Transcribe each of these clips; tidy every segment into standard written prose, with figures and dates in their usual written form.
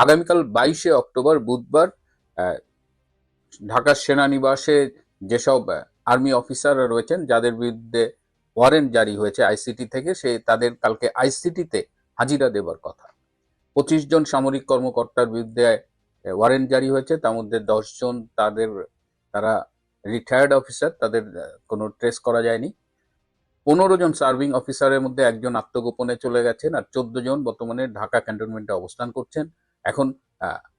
আগামীকাল 22শে অক্টোবর বুধবার ঢাকার সেনানিবাসে যেসব আর্মি অফিসাররা রয়েছেন যাদের বিরুদ্ধে ওয়ারেন্ট জারি হয়েছে আইসিটি থেকে, তাদের কালকে আইসিটিতে হাজিরা দেবার কথা। 25 জন সামরিক কর্মকর্তার বিরুদ্ধে ওয়ারেন্ট জারি হয়েছে, তার মধ্যে 10 জন তারা রিটায়ার্ড অফিসার, তাদের কোনো ট্রেস করা যায়নি। 15 জন সার্ভিং অফিসারের মধ্যে একজন আত্মগোপনে চলে গেছেন, আর 14 জন বর্তমানে ঢাকা ক্যান্টনমেন্টে অবস্থান করছেন। এখন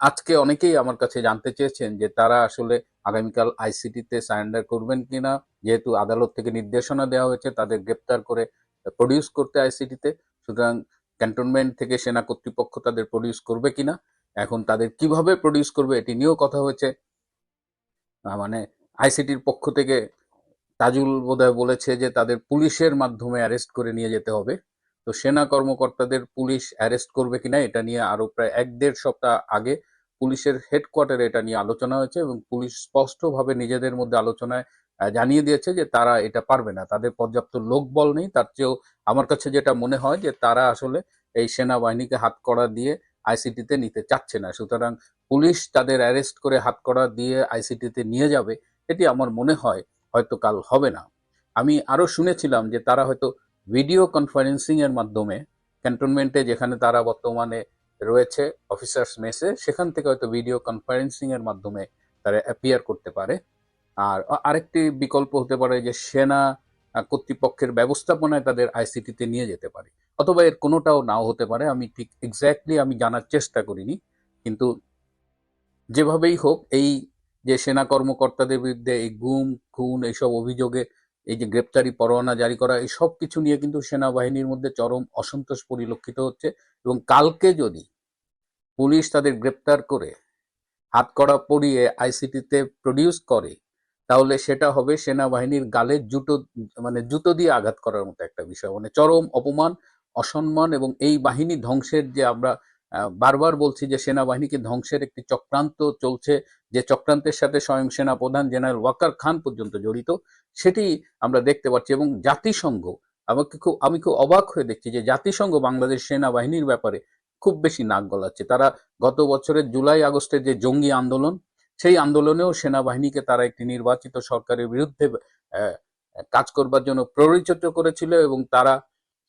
আজকে অনেকেই আমার কাছে জানতে চেয়েছেন যে তারা আসলে আগামীকাল আইসিটিতে সারেন্ডার করবেন কিনা, যেহেতু আদালত থেকে নির্দেশনা দেওয়া হয়েছে তাদের গ্রেপ্তার করে প্রডিউস করতে আইসিটিতে। সুতরাং ক্যান্টনমেন্ট থেকে সেনা কর্তৃপক্ষ তাদের প্রডিউস করবে কিনা, এখন তাদের কিভাবে প্রডিউস করবে এটি নিয়েও কথা হয়েছে। মানে আইসিটির পক্ষ থেকে তাজুল বোধহয় বলেছে যে তাদের পুলিশের মাধ্যমে অ্যারেস্ট করে নিয়ে যেতে হবে। তো সেনা কর্মকর্তাদের পুলিশ অ্যারেস্ট করবে কিনা এটা নিয়ে আরো প্রায় 1-1.5 সপ্তাহ আগে পুলিশের হেডকোয়ার্টারে এটা নিয়ে আলোচনা হয়েছে, এবং পুলিশ স্পষ্টভাবে নিজেদের মধ্যে আলোচনায় জানিয়ে দিয়েছে যে তারা এটা পারবে না, তাদের পর্যাপ্ত লোকবল নেই। তার চেয়েও আমার কাছে যেটা মনে হয় যে তারা আসলে এই সেনাবাহিনীকে হাতকড়া দিয়ে আইসিটিতে নিতে চাচ্ছে না। সুতরাং পুলিশ তাদের অ্যারেস্ট করে হাতকড়া দিয়ে আইসিটিতে নিয়ে যাবে, এটি আমার মনে হয় হয়তো কাল হবে না। আমি আরো শুনেছিলাম যে তারা হয়তো ভিডিও কনফারেন্সিং এর মাধ্যমে ক্যান্টনমেন্টে, যেখানে তারা বর্তমানে রয়েছে অফিসার্স মেসে, সেখান থেকে হয়তো ভিডিও কনফারেন্সিং এর মাধ্যমে তারা অ্যাপিয়ার করতে পারে। আর আরেকটি বিকল্প হতে পারে যে সেনা কর্তৃপক্ষের ব্যবস্থাপনায় তাদের আইসিটিতে নিয়ে যেতে পারে, অথবা এর কোনোটাও নাও হতে পারে। আমি ঠিক এক্স্যাক্টলি আমি জানার চেষ্টা করিনি, কিন্তু যেভাবেই হোক এই যে সেনা কর্মকর্তাদের বিরুদ্ধে এই গুম খুন এইসব অভিযোগে এই যে গ্রেপ্তারি পরোয়ানা জারি করা, এই সব কিছু নিয়ে কিন্তু সেনাবাহিনীর মধ্যে চরম অসন্তোষ পরিলক্ষিত হচ্ছে। এবং কালকে যদি পুলিশ তাদের গ্রেপ্তার করে হাতকড়া পরিয়ে আইসিটিতে প্রডিউস করে, তাহলে সেটা হবে সেনাবাহিনীর গালে জুতো দিয়ে আঘাত করার মতো একটা বিষয়। মানে চরম অপমান, অসম্মান, এবং এই বাহিনী ধ্বংসের যে আমরা বারবার বলছি যে সেনাবাহিনীকে ধ্বংসের একটি চক্রান্ত চলছে, যে চক্রান্তের সাথে স্বয়ং সেনাপ্রধান জেনারেল ওয়াকার খান পর্যন্ত জড়িত, সেটি আমরা দেখতে পাচ্ছি। এবং জাতিসংঘ, আমি খুব অবাক হয়ে দেখছি যে জাতিসংঘ বাংলাদেশ সেনাবাহিনীর ব্যাপারে খুব বেশি নাক গলাচ্ছে। তারা গত বছরের জুলাই আগস্টের যে জঙ্গি আন্দোলন, সেই আন্দোলনেও সেনাবাহিনীকে তারা একটি নির্বাচিত সরকারের বিরুদ্ধে কাজ করবার জন্য প্ররোচিত করেছিল, এবং তারা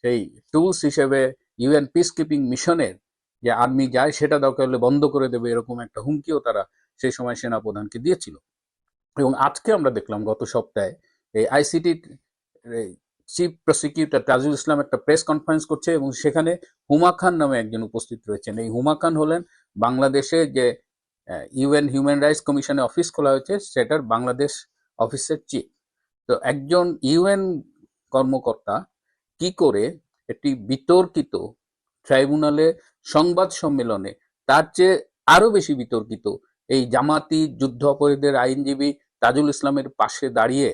সেই টুলস হিসেবে ইউএন পিস কিপিং মিশনের যে আর্মি যায় সেটা দরকার হলে বন্ধ করে দেবে, এরকম একটা হুমকিও তারা সেই সময় সেনাপ্রধানকে দিয়েছিল। এবং আজকে আমরা দেখলাম গত সপ্তাহে এই ICT chief prosecutor Tajul Islam একটা প্রেস কনফারেন্স করছে, এবং সেখানে হুমা খান নামে একজন উপস্থিত রয়েছেন। এই হুমা খান হলেন বাংলাদেশে যে ইউএন হিউম্যান রাইটস কমিশনে অফিস খোলা হয়েছে সেটার বাংলাদেশ অফিসের চিফ। তো একজন ইউএন কর্মকর্তা কি করে একটি বিতর্কিত ট্রাইব্যুনালে সংবাদ সম্মেলনে, তার চেয়ে আরো বেশি বিতর্কিত এই জামাতি যুদ্ধ অপরাধীদের আইনজীবী তাজুল ইসলামের পাশে দাঁড়িয়ে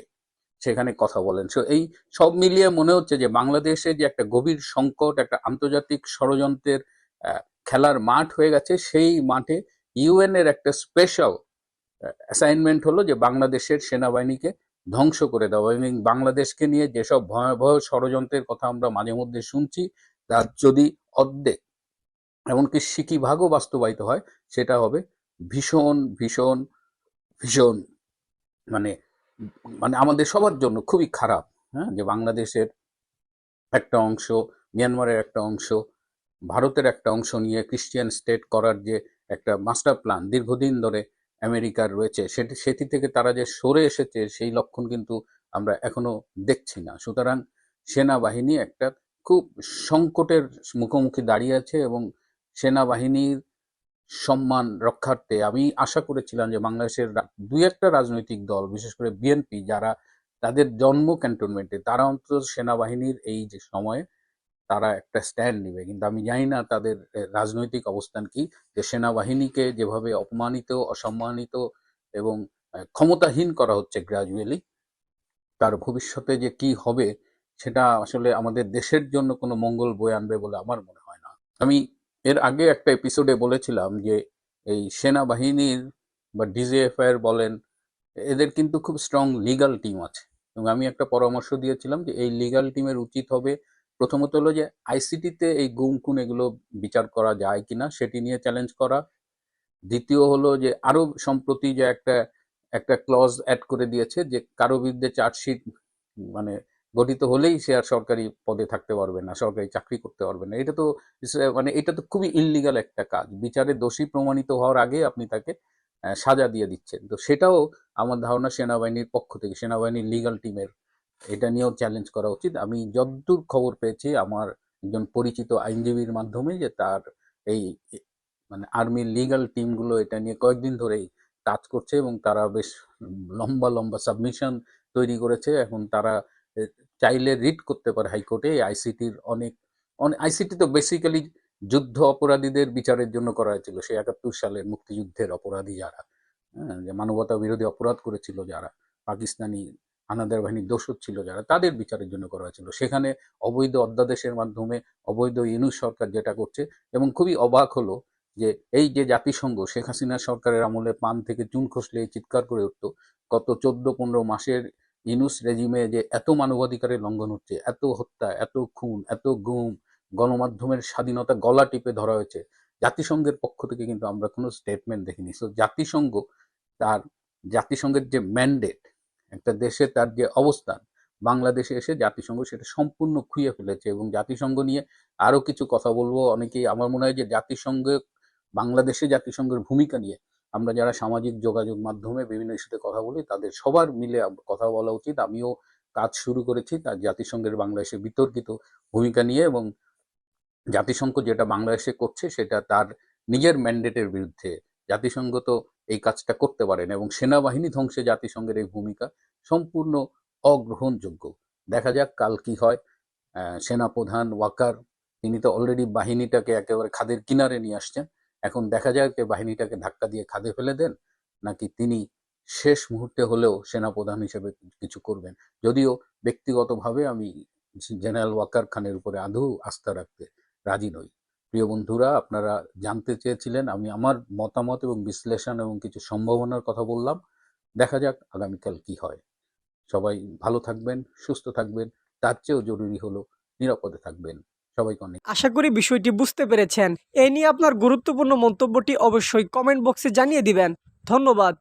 সেখানে কথা বলেন। এই সব মিলিয়ে মনে হচ্ছে যে বাংলাদেশে যে একটা গভীর সংকট, একটা আন্তর্জাতিক ষড়যন্ত্রের খেলার মাঠ হয়ে গেছে, সেই মাঠে ইউএন এর একটা স্পেশাল অ্যাসাইনমেন্ট হলো যে বাংলাদেশের সেনাবাহিনীকে ধ্বংস করে দেওয়া। এবং বাংলাদেশকে নিয়ে যেসব ভয়াবহ ষড়যন্ত্রের কথা আমরা মাঝে মধ্যে শুনছি, তার যদি অর্ধেক এমনকি সিকিভাগও বাস্তবায়িত হয়, সেটা হবে ভীষণ ভীষণ ভীষণ মানে মানে আমাদের সবার জন্য খুবই খারাপ। হ্যাঁ, যে বাংলাদেশের একটা অংশ, মিয়ানমারের একটা অংশ, ভারতের একটা অংশ নিয়ে ক্রিশ্চিয়ান স্টেট করার যে একটা মাস্টার প্ল্যান দীর্ঘদিন ধরে আমেরিকার রয়েছে, সেটি থেকে তারা যে সরে এসেছে সেই লক্ষণ কিন্তু আমরা এখনো দেখছি না। সুতরাং সেনাবাহিনী একটা খুব সংকটের মুখোমুখি দাঁড়িয়ে আছে, এবং সেনাবাহিনীর সম্মান রক্ষার্থে আমি আশা করেছিলাম যে বাংলাদেশের দুই একটা রাজনৈতিক দল, বিশেষ করে বিএনপি, যারা তাদের জন্ম ক্যান্টনমেন্টে, তারা অন্তত সেনাবাহিনীর এই যে সময়ে তারা একটা স্ট্যান্ড নিবে। কিন্তু আমি জানি না তাদের রাজনৈতিক অবস্থান কি, যে সেনাবাহিনীকে যেভাবে অপমানিত, অসম্মানিত এবং ক্ষমতাহীন করা হচ্ছে গ্রাজুয়ালি, তার ভবিষ্যতে যে কি হবে সেটা আসলে আমাদের দেশের জন্য কোনো মঙ্গল বয়ে আনবে বলে আমার মনে হয় না। আমি এর আগে একটা এপিসোডে বলেছিলাম যে এই সেনাবাহিনীর বা ডিজিএফআই বলেন, এদের কিন্তু খুব স্ট্রং লিগাল টিম আছে, এবং আমি একটা পরামর্শ দিয়েছিলাম যে এই লিগাল টিমের উচিত হবে প্রথমত হলো যে আইসিটিতে এই গুম খুন এগুলো বিচার করা যায় কিনা সেটি নিয়ে চ্যালেঞ্জ করা। দ্বিতীয় হলো যে আরো সম্প্রতি যে একটা একটা ক্লজ অ্যাড করে দিয়েছে যে কারো বিরুদ্ধে চার্জশিট মানে গঠিত হলেই সে আর সরকারি পদে থাকতে পারবে না, সরকারি চাকরি করতে পারবে না। এটা তো মানে এটা তো খুবই ইললিগাল একটা কাজ। বিচারে দোষী প্রমাণিত হওয়ার আগে আপনি তাকে সাজা দিয়ে দিচ্ছেন। তো সেটাও আমার ধারণা সেনাবাহিনীর পক্ষ থেকে, সেনাবাহিনীর লিগাল টিমের এটা নিয়েও চ্যালেঞ্জ করা উচিত। আমি যতদূর খবর পেয়েছি আমার একজন পরিচিত আইনজীবীর মাধ্যমে যে তার এই মানে আর্মির লিগাল টিমগুলো এটা নিয়ে কয়েকদিন ধরেই কাজ করছে এবং তারা বেশ লম্বা লম্বা সাবমিশন তৈরি করেছে। এখন তারা চাইলে রিট করতে পারে হাইকোর্টে। আইসিটির অনেক আইসিটি তো বেসিক্যালি যুদ্ধ অপরাধীদের বিচারের জন্য করা হয়েছিল, সেই ৭১ সালের মুক্তিযুদ্ধের অপরাধী যারা, হ্যাঁ, যে মানবতা বিরোধী অপরাধ করেছিল যারা, পাকিস্তানি হানাদার বাহিনীর দোসর ছিল যারা, তাদের বিচারের জন্য করা হয়েছিল। সেখানে অবৈধ অধ্যাদেশের মাধ্যমে অবৈধ ইউনূস সরকার যেটা করছে, এবং খুবই অবাক হলো যে এই যে জাতিসংঘ শেখ হাসিনা সরকারের আমলে পান থেকে চুন খসলে চিৎকার করে উঠতো, গত ১৪-১৫ মাসের ইউনূস রেজিমে যে এত মানবাধিকারের লঙ্ঘন হচ্ছে, এত হত্যা, এত খুন, এত গুম, গণমাধ্যমের স্বাধীনতা গলা টিপে ধরা হয়েছে, জাতিসংঘের পক্ষ থেকে কিন্তু আমরা কোনো স্টেটমেন্ট দেখিনি। সো জাতিসংঘ তার জাতিসংঘের যে ম্যান্ডেট, একটা দেশে তার যে অবস্থান, বাংলাদেশে এসে জাতিসংঘ সেটা সম্পূর্ণ খুইয়ে ফেলেছে। এবং জাতিসংঘ নিয়ে আরো কিছু কথা বলবো। অনেকেই, আমার মনে হয় যে জাতিসংঘে বাংলাদেশে জাতিসংঘের ভূমিকা নিয়ে আমরা যারা সামাজিক যোগাযোগ মাধ্যমে বিভিন্ন ইস্যুতে কথা বলি তাদের সবার মিলে কথা বলা উচিত। আমিও কাজ শুরু করেছি তার জাতিসংঘের বাংলাদেশে বিতর্কিত ভূমিকা নিয়ে, এবং জাতিসংঘ যেটা বাংলাদেশে করছে সেটা তার নিজের ম্যান্ডেটের বিরুদ্ধে। জাতিসংঘ তো এই কাজটা করতে পারে না, এবং সেনাবাহিনী ধ্বংসে জাতিসংঘের এই ভূমিকা সম্পূর্ণ অগ্রহণযোগ্য। দেখা যাক কাল কি হয়। সেনাপ্রধান ওয়াকার তিনি তো অলরেডি বাহিনীটাকে একেবারে খাদের কিনারে নিয়ে আসছেন। এখন দেখা যাক যে বাহিনীটাকে ধাক্কা দিয়ে খাদে ফেলে দেন, নাকি তিনি শেষ মুহূর্তে হলেও সেনাপ্রধান হিসেবে কিছু করবেন। যদিও ব্যক্তিগতভাবে আমি জেনারেল ওয়াকার খানের উপরে আদৌ আস্থা রাখতে রাজি নই। প্রিয় বন্ধুরা, আপনারা জানতে চেয়েছিলেন, আমি আমার মতামত এবং বিশ্লেষণ এবং কিছু সম্ভাবনার কথা বললাম। দেখা যাক আগামীকাল কি হয়। সবাই ভালো থাকবেন, সুস্থ থাকবেন, তার চেয়েও জরুরি হলো নিরাপদে থাকবেন। সবাইকে অনেক আশা করি বিষয়টি বুঝতে পেরেছেন। এ নিয়ে আপনার গুরুত্বপূর্ণ মন্তব্যটি অবশ্যই কমেন্ট বক্সে জানিয়ে দিবেন। ধন্যবাদ।